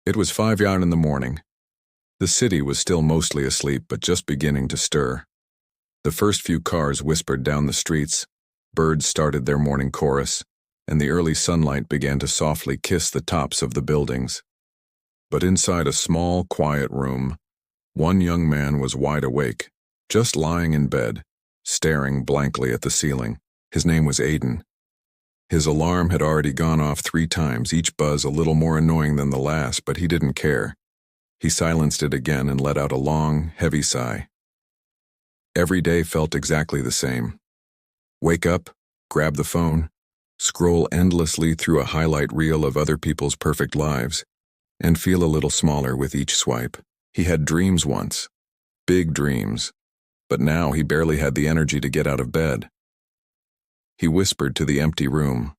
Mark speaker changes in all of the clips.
Speaker 1: It was 5 in the morning. The city was still mostly asleep but just beginning to stir. The first few cars whispered down the streets, birds started their morning chorus, and the early sunlight began to softly kiss the tops of the buildings. But inside a small, quiet room, one young man was wide awake, just lying in bed, staring blankly at the ceiling. His name was Aiden. His alarm had already gone off 3 times, each buzz a little more annoying than the last, but he didn't care. He silenced it again and let out a long, heavy sigh. Every day felt exactly the same. Wake up, grab the phone, scroll endlessly through a highlight reel of other people's perfect lives, and feel a little smaller with each swipe. He had dreams once, big dreams, but now he barely had the energy to get out of bed. He whispered to the empty room,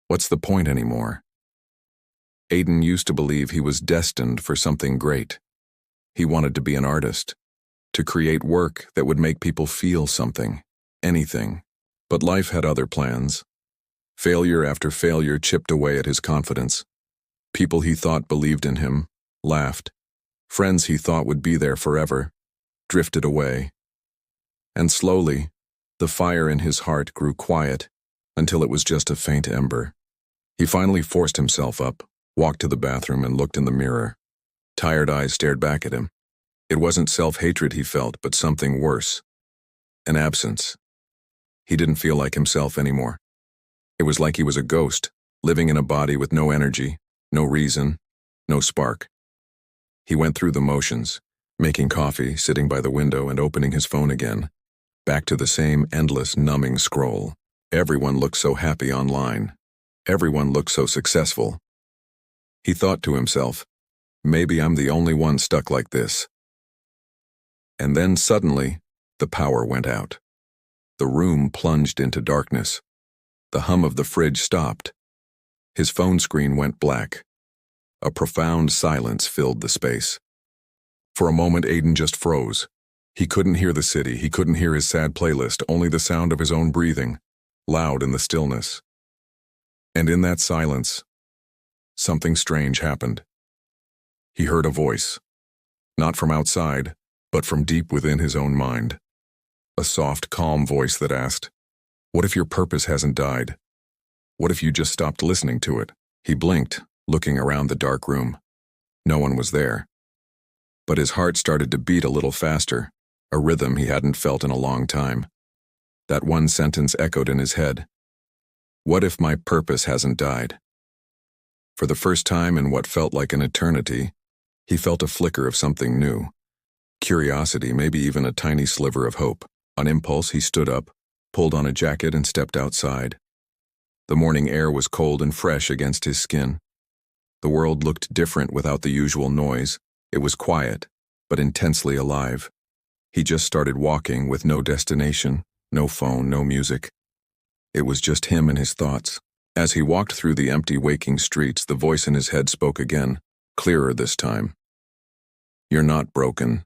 Speaker 1: "What's the point anymore?" Aiden used to believe he was destined for something great. He wanted to be an artist, to create work that would make people feel something, anything. But life had other plans. Failure after failure chipped away at his confidence. People he thought believed in him laughed. Friends he thought would be there forever drifted away. And slowly, the fire in his heart grew quiet until it was just a faint ember. He finally forced himself up, walked to the bathroom and looked in the mirror. Tired eyes stared back at him. It wasn't self-hatred he felt, but something worse. An absence. He didn't feel like himself anymore. It was like he was a ghost, living in a body with no energy, no reason, no spark. He went through the motions, making coffee, sitting by the window and opening his phone again. Back to the same endless, numbing scroll. Everyone looked so happy online. Everyone looked so successful. He thought to himself, maybe I'm the only one stuck like this. And then suddenly, the power went out. The room plunged into darkness. The hum of the fridge stopped. His phone screen went black. A profound silence filled the space. For a moment, Aiden just froze. He couldn't hear the city, he couldn't hear his sad playlist, only the sound of his own breathing, loud in the stillness. And in that silence, something strange happened. He heard a voice, not from outside, but from deep within his own mind. A soft, calm voice that asked, "What if your purpose hasn't died? What if you just stopped listening to it?" He blinked, looking around the dark room. No one was there. But his heart started to beat a little faster, a rhythm he hadn't felt in a long time. That one sentence echoed in his head. What if my purpose hasn't died? For the first time in what felt like an eternity, he felt a flicker of something new. Curiosity, maybe even a tiny sliver of hope. On impulse, he stood up, pulled on a jacket and stepped outside. The morning air was cold and fresh against his skin. The world looked different without the usual noise. It was quiet, but intensely alive. He just started walking with no destination, no phone, no music. It was just him and his thoughts. As he walked through the empty waking streets, the voice in his head spoke again, clearer this time. You're not broken.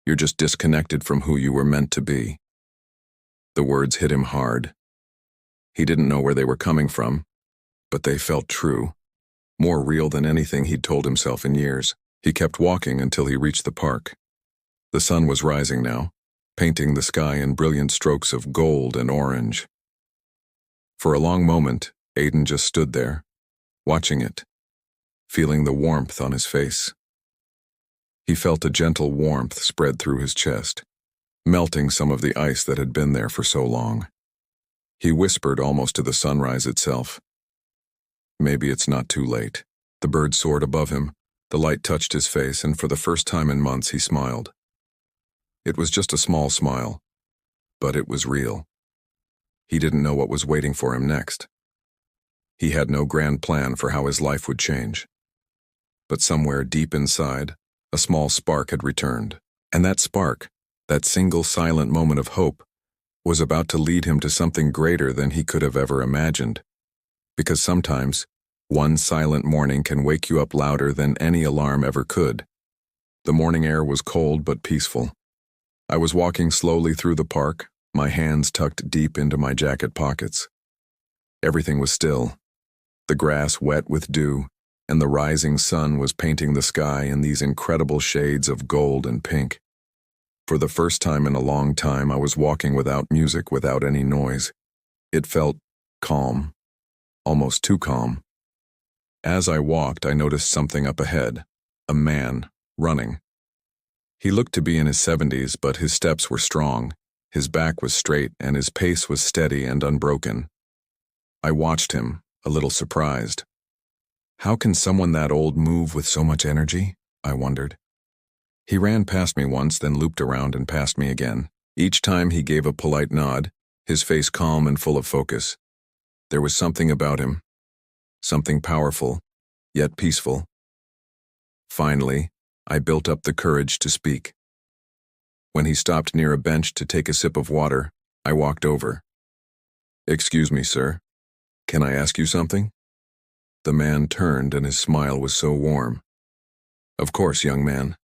Speaker 1: You're just disconnected from who you were meant to be. The words hit him hard. He didn't know where they were coming from, but they felt true, more real than anything he'd told himself in years. He kept walking until he reached the park. The sun was rising now, painting the sky in brilliant strokes of gold and orange. For a long moment, Aiden just stood there, watching it, feeling the warmth on his face. He felt a gentle warmth spread through his chest, melting some of the ice that had been there for so long. He whispered almost to the sunrise itself. Maybe it's not too late. The bird soared above him, the light touched his face, and for the first time in months he smiled. It was just a small smile, but it was real. He didn't know what was waiting for him next. He had no grand plan for how his life would change. But somewhere deep inside, a small spark had returned. And that spark, that single silent moment of hope, was about to lead him to something greater than he could have ever imagined. Because sometimes, one silent morning can wake you up louder than any alarm ever could. The morning air was cold but peaceful. I was walking slowly through the park, my hands tucked deep into my jacket pockets. Everything was still, the grass wet with dew, and the rising sun was painting the sky in these incredible shades of gold and pink. For the first time in a long time, I was walking without music, without any noise. It felt calm, almost too calm. As I walked, I noticed something up ahead, a man, running. He looked to be in his 70s, but his steps were strong, his back was straight, and his pace was steady and unbroken. I watched him, a little surprised. How can someone that old move with so much energy? I wondered. He ran past me once, then looped around and past me again. Each time he gave a polite nod, his face calm and full of focus. There was something about him, something powerful, yet peaceful. Finally, I built up the courage to speak. When he stopped near a bench to take a sip of water, I walked over. "Excuse me, sir. Can I ask you something?" The man turned and his smile was so warm. "Of course, young man.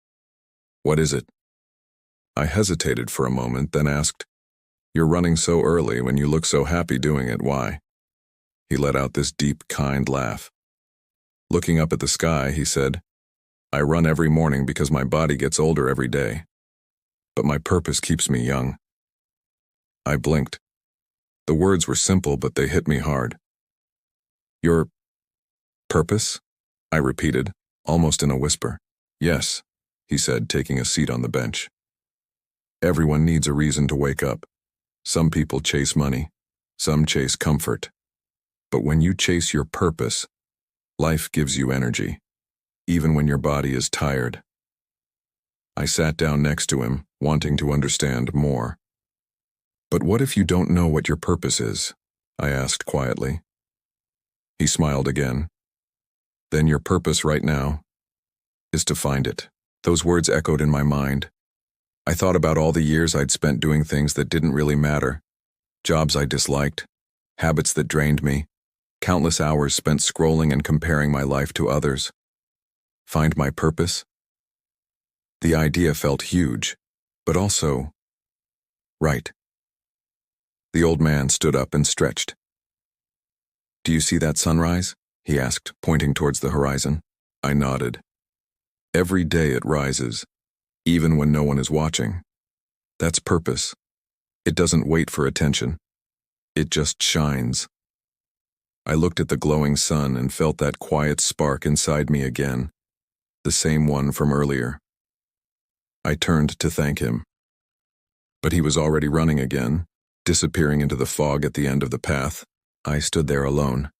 Speaker 1: What is it?" I hesitated for a moment, then asked, "You're running so early when you look so happy doing it, why?" He let out this deep, kind laugh. Looking up at the sky, he said, "I run every morning because my body gets older every day. But my purpose keeps me young." I blinked. The words were simple, but they hit me hard. "Your purpose?" I repeated, almost in a whisper. "Yes," he said, taking a seat on the bench. "Everyone needs a reason to wake up. Some people chase money, some chase comfort. But when you chase your purpose, life gives you energy, even when your body is tired." I sat down next to him, wanting to understand more. "But what if you don't know what your purpose is?" I asked quietly. He smiled again. "Then your purpose right now is to find it." Those words echoed in my mind. I thought about all the years I'd spent doing things that didn't really matter, jobs I disliked, habits that drained me, countless hours spent scrolling and comparing my life to others. Find my purpose? The idea felt huge, but also right. The old man stood up and stretched. "Do you see that sunrise?" he asked, pointing towards the horizon. I nodded. "Every day it rises, even when no one is watching. That's purpose. It doesn't wait for attention. It just shines." I looked at the glowing sun and felt that quiet spark inside me again, the same one from earlier. I turned to thank him. But he was already running again, disappearing into the fog at the end of the path. I stood there alone,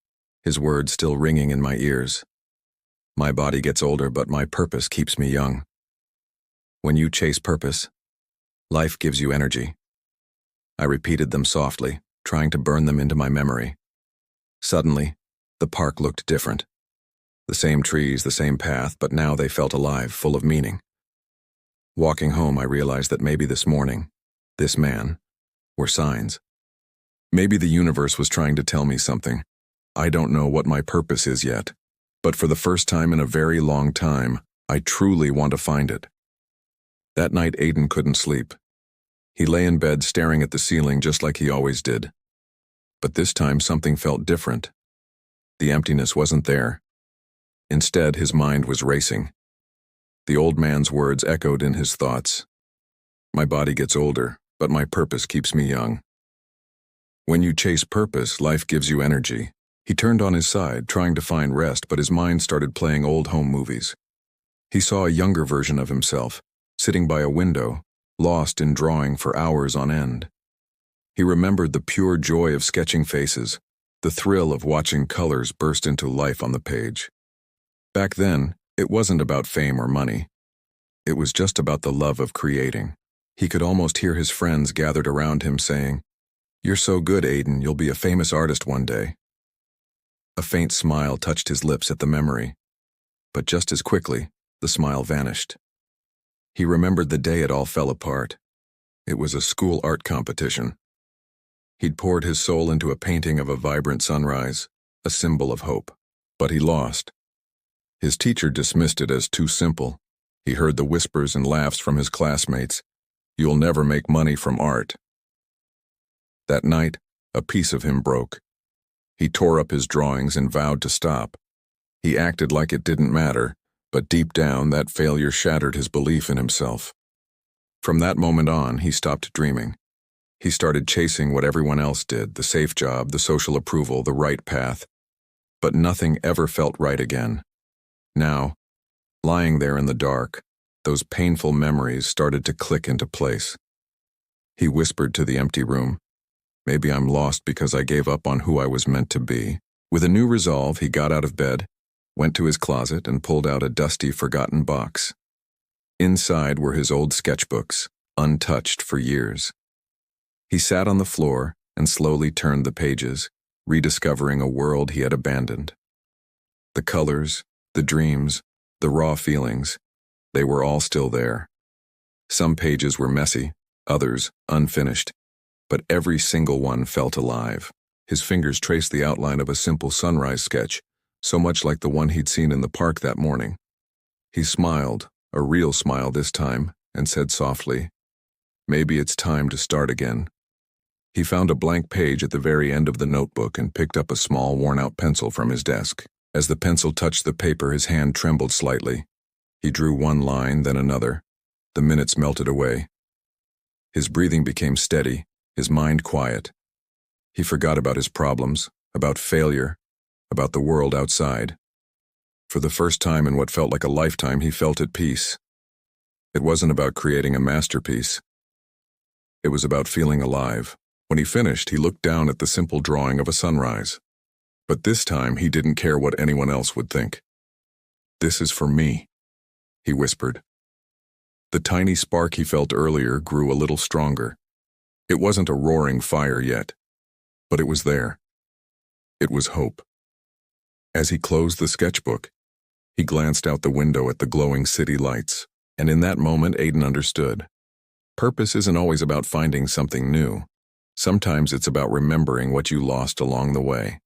Speaker 1: his words still ringing in my ears. My body gets older, but my purpose keeps me young. When you chase purpose, life gives you energy. I repeated them softly, trying to burn them into my memory. Suddenly, the park looked different. The same trees, the same path, but now they felt alive, full of meaning. Walking home, I realized that maybe this morning, this man, were signs. Maybe the universe was trying to tell me something. I don't know what my purpose is yet, but for the first time in a very long time, I truly want to find it. That night, Aiden couldn't sleep. He lay in bed staring at the ceiling just like he always did. But this time something felt different. The emptiness wasn't there. Instead, his mind was racing. The old man's words echoed in his thoughts. My body gets older, but my purpose keeps me young. When you chase purpose, life gives you energy. He turned on his side, trying to find rest, but his mind started playing old home movies. He saw a younger version of himself, sitting by a window, lost in drawing for hours on end. He remembered the pure joy of sketching faces, the thrill of watching colors burst into life on the page. Back then, it wasn't about fame or money. It was just about the love of creating. He could almost hear his friends gathered around him saying, "You're so good, Aiden, you'll be a famous artist one day." A faint smile touched his lips at the memory, but just as quickly, the smile vanished. He remembered the day it all fell apart. It was a school art competition. He'd poured his soul into a painting of a vibrant sunrise, a symbol of hope, but he lost. His teacher dismissed it as too simple. He heard the whispers and laughs from his classmates. "You'll never make money from art." That night, a piece of him broke. He tore up his drawings and vowed to stop. He acted like it didn't matter, but deep down that failure shattered his belief in himself. From that moment on, he stopped dreaming. He started chasing what everyone else did, the safe job, the social approval, the right path. But nothing ever felt right again. Now, lying there in the dark, those painful memories started to click into place. He whispered to the empty room, "Maybe I'm lost because I gave up on who I was meant to be." With a new resolve, he got out of bed, went to his closet, and pulled out a dusty, forgotten box. Inside were his old sketchbooks, untouched for years. He sat on the floor and slowly turned the pages, rediscovering a world he had abandoned. The colors, the dreams, the raw feelings, they were all still there. Some pages were messy, others unfinished, but every single one felt alive. His fingers traced the outline of a simple sunrise sketch, so much like the one he'd seen in the park that morning. He smiled, a real smile this time, and said softly, "Maybe it's time to start again." He found a blank page at the very end of the notebook and picked up a small, worn-out pencil from his desk. As the pencil touched the paper, his hand trembled slightly. He drew one line, then another. The minutes melted away. His breathing became steady, his mind quiet. He forgot about his problems, about failure, about the world outside. For the first time in what felt like a lifetime, he felt at peace. It wasn't about creating a masterpiece. It was about feeling alive. When he finished, he looked down at the simple drawing of a sunrise. But this time, he didn't care what anyone else would think. "This is for me," he whispered. The tiny spark he felt earlier grew a little stronger. It wasn't a roaring fire yet, but it was there. It was hope. As he closed the sketchbook, he glanced out the window at the glowing city lights, and in that moment Aiden understood. Purpose isn't always about finding something new. Sometimes it's about remembering what you lost along the way.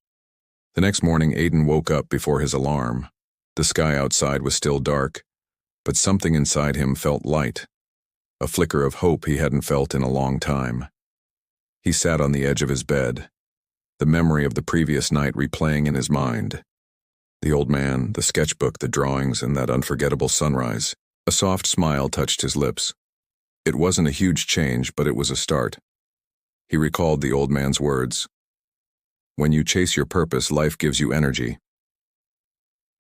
Speaker 1: The next morning, Aiden woke up before his alarm. The sky outside was still dark, but something inside him felt light, a flicker of hope he hadn't felt in a long time. He sat on the edge of his bed, the memory of the previous night replaying in his mind. The old man, the sketchbook, the drawings, and that unforgettable sunrise. A soft smile touched his lips. It wasn't a huge change, but it was a start. He recalled the old man's words, "When you chase your purpose, life gives you energy."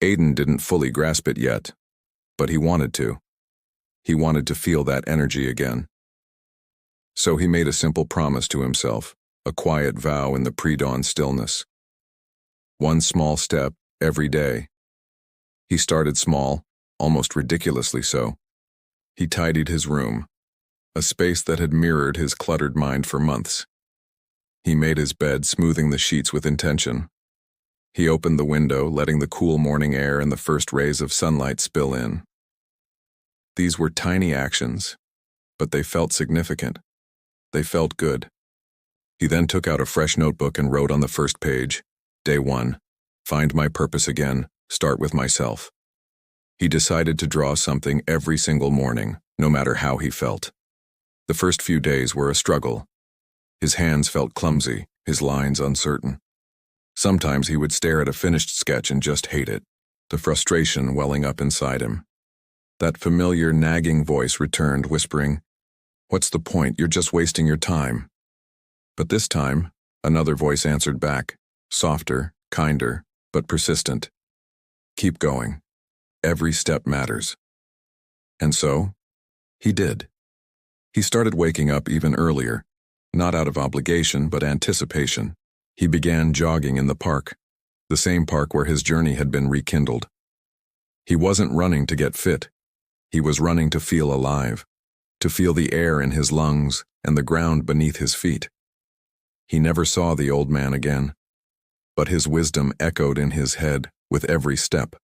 Speaker 1: Aiden didn't fully grasp it yet, but he wanted to. He wanted to feel that energy again. So he made a simple promise to himself, a quiet vow in the pre-dawn stillness. One small step every day. He started small, almost ridiculously so. He tidied his room, a space that had mirrored his cluttered mind for months. He made his bed, smoothing the sheets with intention. He opened the window, letting the cool morning air and the first rays of sunlight spill in. These were tiny actions, but they felt significant. They felt good. He then took out a fresh notebook and wrote on the first page, "Day 1, find my purpose again, start with myself." He decided to draw something every single morning, no matter how he felt. The first few days were a struggle. His hands felt clumsy, his lines uncertain. Sometimes he would stare at a finished sketch and just hate it, the frustration welling up inside him. That familiar nagging voice returned, whispering, "What's the point? You're just wasting your time." But this time, another voice answered back, softer, kinder, but persistent. "Keep going. Every step matters." And so, he did. He started waking up even earlier, not out of obligation but anticipation. He began jogging in the park, the same park where his journey had been rekindled. He wasn't running to get fit. He was running to feel alive, to feel the air in his lungs and the ground beneath his feet. He never saw the old man again, but his wisdom echoed in his head with every step.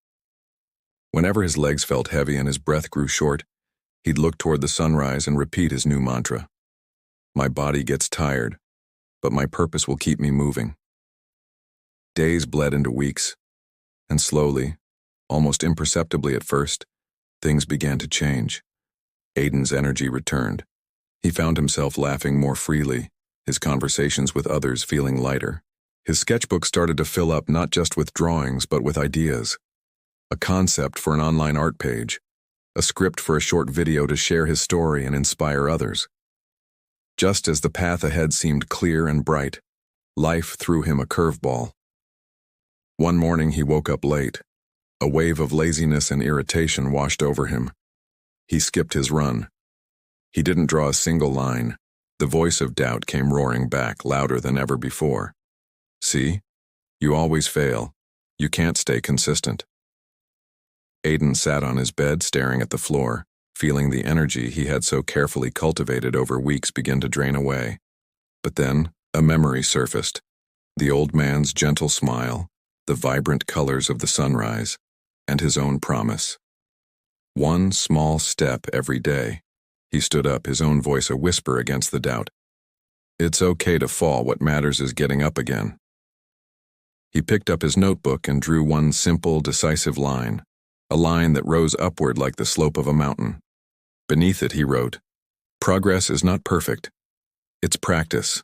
Speaker 1: Whenever his legs felt heavy and his breath grew short, he'd look toward the sunrise and repeat his new mantra. "My body gets tired, but my purpose will keep me moving." Days bled into weeks, and slowly, almost imperceptibly at first, things began to change. Aiden's energy returned. He found himself laughing more freely, his conversations with others feeling lighter. His sketchbook started to fill up not just with drawings but with ideas. a concept for an online art page, a script for a short video to share his story and inspire others. Just as the path ahead seemed clear and bright, life threw him a curveball. One morning he woke up late. A wave of laziness and irritation washed over him. He skipped his run. He didn't draw a single line. The voice of doubt came roaring back, louder than ever before. See? You always fail. You can't stay consistent. Aiden sat on his bed staring at the floor, feeling the energy he had so carefully cultivated over weeks begin to drain away. But then, a memory surfaced. The old man's gentle smile, the vibrant colors of the sunrise, and his own promise. One small step every day. He stood up, his own voice a whisper against the doubt. It's okay to fall, what matters is getting up again. He picked up his notebook and drew one simple, decisive line, a line that rose upward like the slope of a mountain. Beneath it he wrote, "Progress is not perfect. It's practice."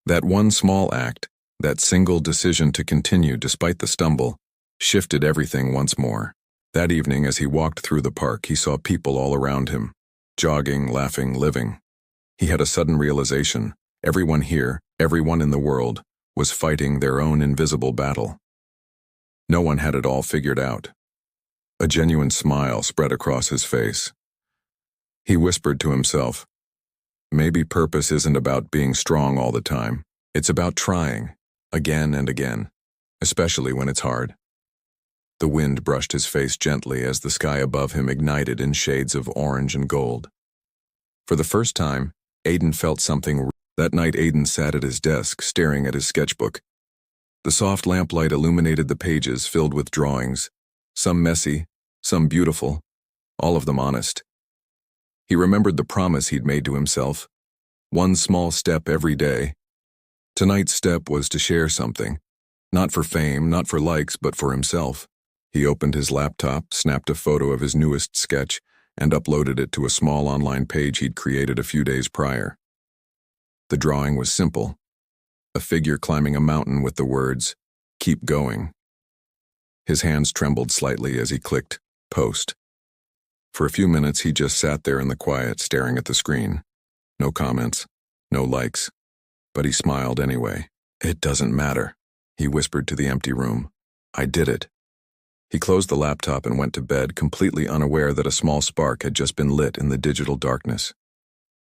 Speaker 1: That one small act, that single decision to continue despite the stumble, shifted everything once more. That evening as he walked through the park, he saw people all around him, jogging, laughing, living. He had a sudden realization. Everyone here, everyone in the world, was fighting their own invisible battle. No one had it all figured out. A genuine smile spread across his face. He whispered to himself, maybe purpose isn't about being strong all the time. It's about trying, again and again, especially when it's hard. The wind brushed his face gently as the sky above him ignited in shades of orange and gold. For the first time, Aiden felt something. That night Aiden sat at his desk, staring at his sketchbook. The soft lamplight illuminated the pages filled with drawings, some messy, some beautiful, all of them honest. He remembered the promise he'd made to himself, one small step every day. Tonight's step was to share something, not for fame, not for likes, but for himself. He opened his laptop, snapped a photo of his newest sketch, and uploaded it to a small online page he'd created a few days prior. The drawing was simple, a figure climbing a mountain with the words, "Keep going." His hands trembled slightly as he clicked, "Post." For a few minutes he just sat there in the quiet, staring at the screen. No comments, no likes, but he smiled anyway. "It doesn't matter," he whispered to the empty room. "I did it." He closed the laptop and went to bed, completely unaware that a small spark had just been lit in the digital darkness.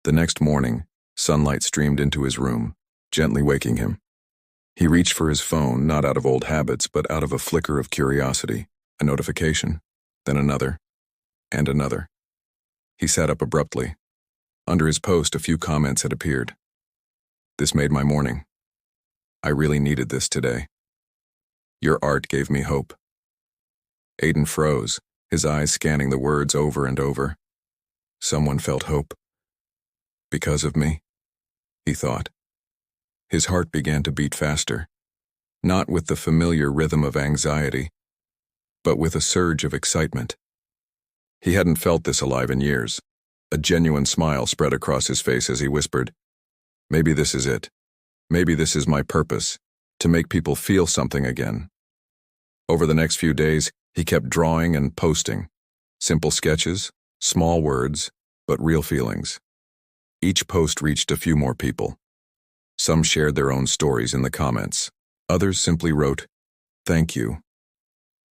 Speaker 1: The next morning, sunlight streamed into his room, gently waking him. He reached for his phone, not out of old habits, but out of a flicker of curiosity, a notification, then another, and another. He sat up abruptly. Under his post, a few comments had appeared. "This made my morning. I really needed this today. Your art gave me hope." Aiden froze, his eyes scanning the words over and over. Someone felt hope. Because of me, he thought. His heart began to beat faster, not with the familiar rhythm of anxiety, but with a surge of excitement. He hadn't felt this alive in years. A genuine smile spread across his face as he whispered, "Maybe this is it. Maybe this is my purpose, to make people feel something again." Over the next few days, he kept drawing and posting. Simple sketches, small words, but real feelings. Each post reached a few more people. Some shared their own stories in the comments. Others simply wrote, "Thank you."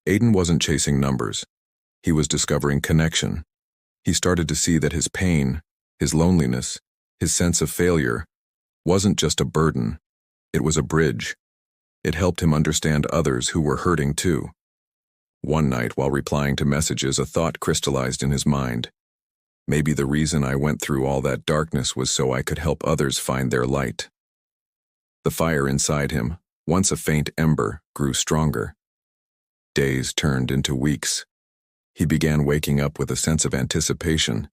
Speaker 1: Aiden wasn't chasing numbers. He was discovering connection. He started to see that his pain, his loneliness, his sense of failure wasn't just a burden. It was a bridge. It helped him understand others who were hurting too. One night, while replying to messages, a thought crystallized in his mind. Maybe the reason I went through all that darkness was so I could help others find their light. The fire inside him, once a faint ember, grew stronger. Days turned into weeks. He began waking up with a sense of anticipation.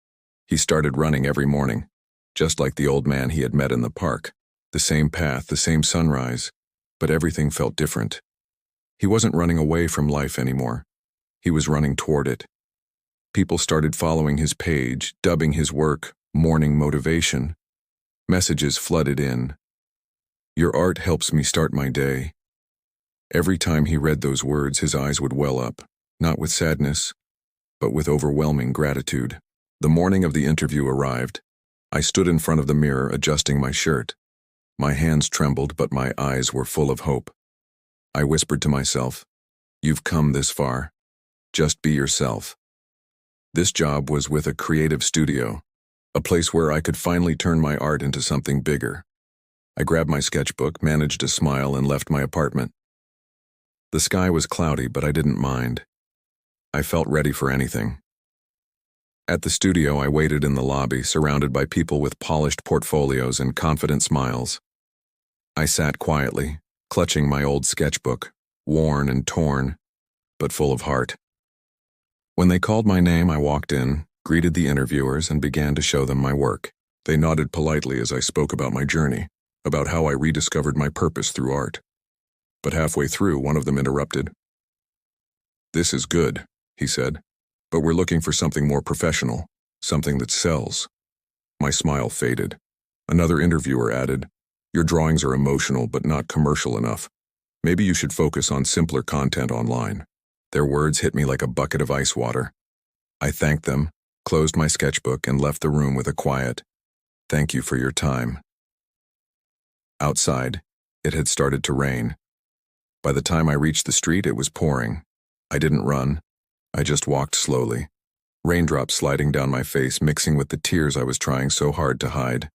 Speaker 1: He started running every morning, just like the old man he had met in the park. The same path, the same sunrise, but everything felt different. He wasn't running away from life anymore. He was running toward it. People started following his page, dubbing his work "Morning Motivation." Messages flooded in. "Your art helps me start my day." Every time he read those words, his eyes would well up, not with sadness, but with overwhelming gratitude. The morning of the interview arrived. I stood in front of the mirror adjusting my shirt. My hands trembled, but my eyes were full of hope. I whispered to myself, "You've come this far. Just be yourself." This job was with a creative studio, a place where I could finally turn my art into something bigger. I grabbed my sketchbook, managed a smile, and left my apartment. The sky was cloudy, but I didn't mind. I felt ready for anything. At the studio, I waited in the lobby, surrounded by people with polished portfolios and confident smiles. I sat quietly, clutching my old sketchbook, worn and torn, but full of heart. When they called my name, I walked in, greeted the interviewers, and began to show them my work. They nodded politely as I spoke about my journey, about how I rediscovered my purpose through art. But halfway through, one of them interrupted. "This is good," he said, "but we're looking for something more professional, something that sells." My smile faded. Another interviewer added, "Your drawings are emotional but not commercial enough. Maybe you should focus on simpler content online." Their words hit me like a bucket of ice water. I thanked them, closed my sketchbook, and left the room with a quiet, "Thank you for your time." Outside, it had started to rain. By the time I reached the street, it was pouring. I didn't run. I just walked slowly, raindrops sliding down my face, mixing with the tears I was trying so hard to hide.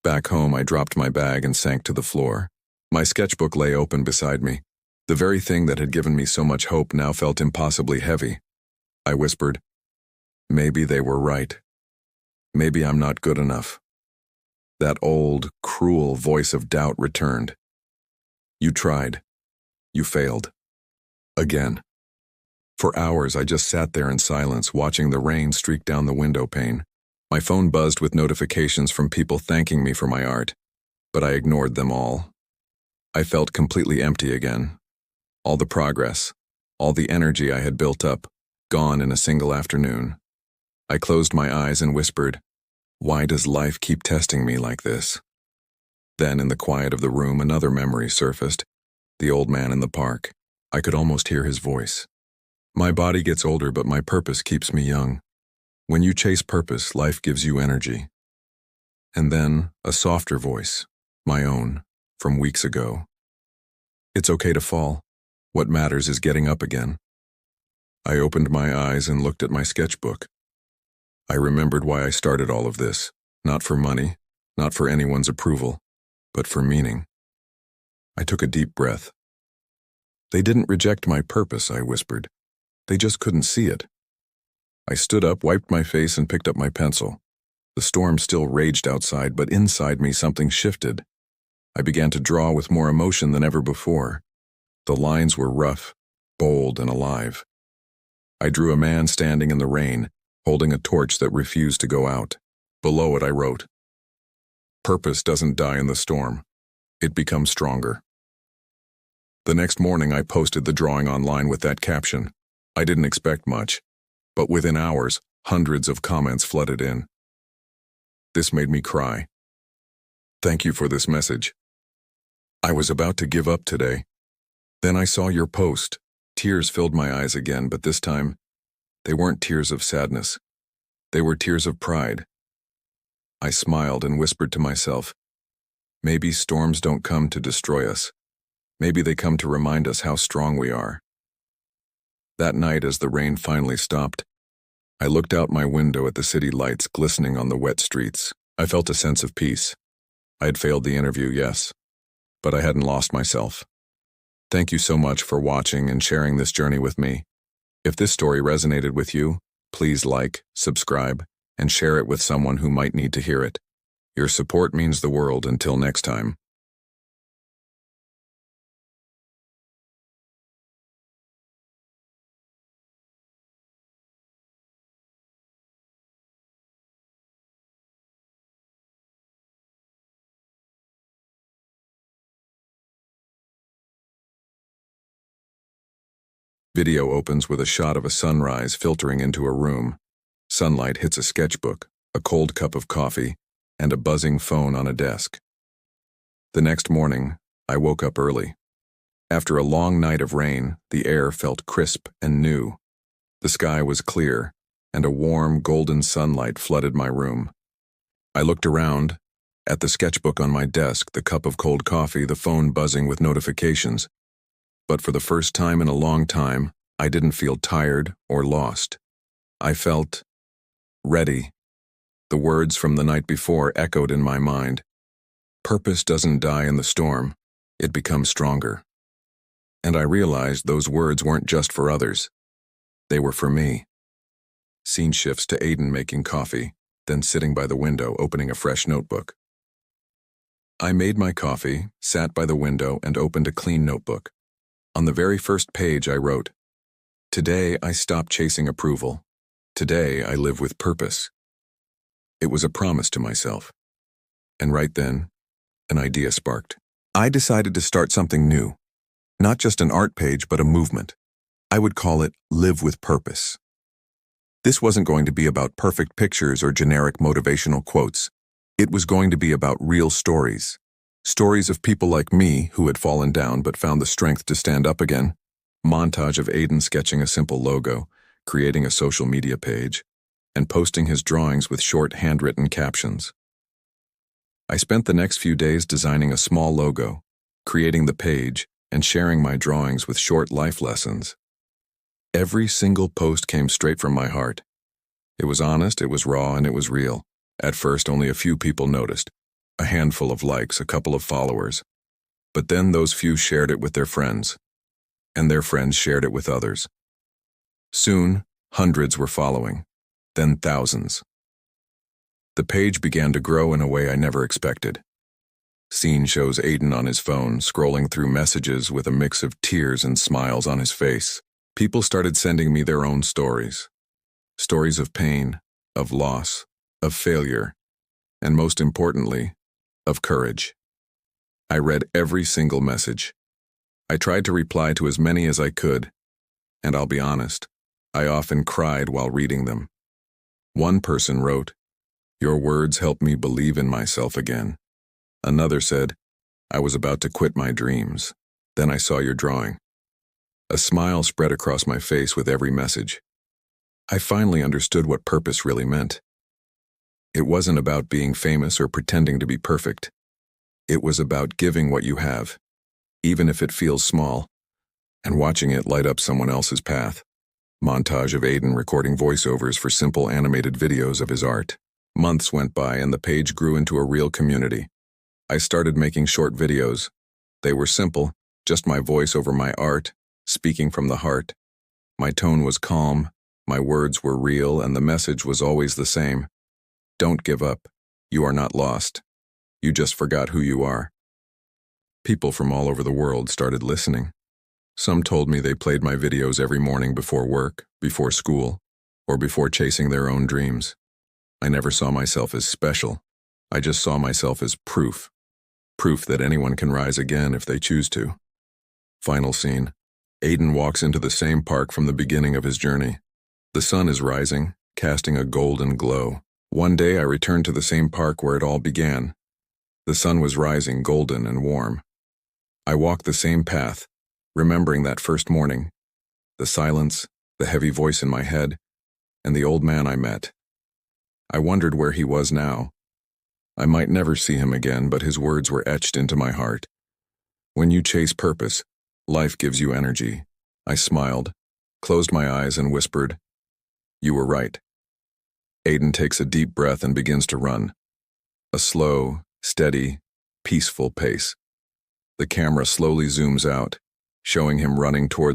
Speaker 1: Back home, I dropped my bag and sank to the floor. My sketchbook lay open beside me. The very thing that had given me so much hope now felt impossibly heavy. I whispered, "Maybe they were right. Maybe I'm not good enough." That old, cruel voice of doubt returned. "You tried. You failed. Again." For hours, I just sat there in silence, watching the rain streak down the window pane. My phone buzzed with notifications from people thanking me for my art, but I ignored them all. I felt completely empty again. All the progress, all the energy I had built up, gone in a single afternoon. I closed my eyes and whispered, "Why does life keep testing me like this?" Then, in the quiet of the room, another memory surfaced. The old man in the park. I could almost hear his voice. "My body gets older, but my purpose keeps me young. When you chase purpose, life gives you energy." And then, a softer voice, my own, from weeks ago. "It's okay to fall. What matters is getting up again." I opened my eyes and looked at my sketchbook. I remembered why I started all of this, not for money, not for anyone's approval, but for meaning. I took a deep breath. "They didn't reject my purpose," I whispered. "They just couldn't see it." I stood up, wiped my face, and picked up my pencil. The storm still raged outside, but inside me something shifted. I began to draw with more emotion than ever before. The lines were rough, bold, and alive. I drew a man standing in the rain, holding a torch that refused to go out. Below it I wrote, "Purpose doesn't die in the storm. It becomes stronger." The next morning I posted the drawing online with that caption. I didn't expect much, but within hours, hundreds of comments flooded in. This made me cry. "Thank you for this message. I was about to give up today. Then I saw your post. Tears filled my eyes again, but this time, they weren't tears of sadness. They were tears of pride." I smiled and whispered to myself, "Maybe storms don't come to destroy us. Maybe they come to remind us how strong we are." That night, as the rain finally stopped, I looked out my window at the city lights glistening on the wet streets. I felt a sense of peace. I had failed the interview, yes, but I hadn't lost myself. Thank you so much for watching and sharing this journey with me. If this story resonated with you, please like, subscribe, and share it with someone who might need to hear it. Your support means the world. Until next time. Video opens with a shot of a sunrise filtering into a room. Sunlight hits a sketchbook, a cold cup of coffee, and a buzzing phone on a desk. The next morning, I woke up early. After a long night of rain, the air felt crisp and new. The sky was clear, and a warm, golden sunlight flooded my room. I looked around, at the sketchbook on my desk, the cup of cold coffee, the phone buzzing with notifications. But for the first time in a long time, I didn't feel tired or lost. I felt ready. The words from the night before echoed in my mind. Purpose doesn't die in the storm, it becomes stronger. And I realized those words weren't just for others. They were for me. Scene shifts to Aiden making coffee, then sitting by the window opening a fresh notebook. I made my coffee, sat by the window, and opened a clean notebook. On the very first page I wrote, "Today I stopped chasing approval. Today I live with purpose." It was a promise to myself. And right then, an idea sparked. I decided to start something new. Not just an art page, but a movement. I would call it Live with Purpose. This wasn't going to be about perfect pictures or generic motivational quotes. It was going to be about real stories. Stories of people like me who had fallen down but found the strength to stand up again. Montage of Aiden sketching a simple logo, creating a social media page, and posting his drawings with short handwritten captions. I spent the next few days designing a small logo, creating the page, and sharing my drawings with short life lessons. Every single post came straight from my heart. It was honest, it was raw, and it was real. At first, only a few people noticed. A handful of likes, a couple of followers. But then those few shared it with their friends. And their friends shared it with others. Soon, hundreds were following. Then thousands. The page began to grow in a way I never expected. Scene shows Aiden on his phone, scrolling through messages with a mix of tears and smiles on his face. People started sending me their own stories. Stories of pain, of loss, of failure, and most importantly, of courage. I read every single message. I tried to reply to as many as I could, and I'll be honest, I often cried while reading them. One person wrote, "Your words helped me believe in myself again." Another said, "I was about to quit my dreams. Then I saw your drawing." A smile spread across my face with every message. I finally understood what purpose really meant. It wasn't about being famous or pretending to be perfect. It was about giving what you have, even if it feels small, and watching it light up someone else's path. Montage of Aiden recording voiceovers for simple animated videos of his art. Months went by and the page grew into a real community. I started making short videos. They were simple, just my voice over my art, speaking from the heart. My tone was calm, my words were real, and the message was always the same. Don't give up. You are not lost. You just forgot who you are. People from all over the world started listening. Some told me they played my videos every morning before work, before school, or before chasing their own dreams. I never saw myself as special. I just saw myself as proof. Proof that anyone can rise again if they choose to. Final scene. Aiden walks into the same park from the beginning of his journey. The sun is rising, casting a golden glow. One day I returned to the same park where it all began. The sun was rising, golden and warm. I walked the same path, remembering that first morning, the silence, the heavy voice in my head, and the old man I met. I wondered where he was now. I might never see him again, but his words were etched into my heart. When you chase purpose, life gives you energy. I smiled, closed my eyes, and whispered, "You were right." Aiden takes a deep breath and begins to run. A slow, steady, peaceful pace. The camera slowly zooms out, showing him running toward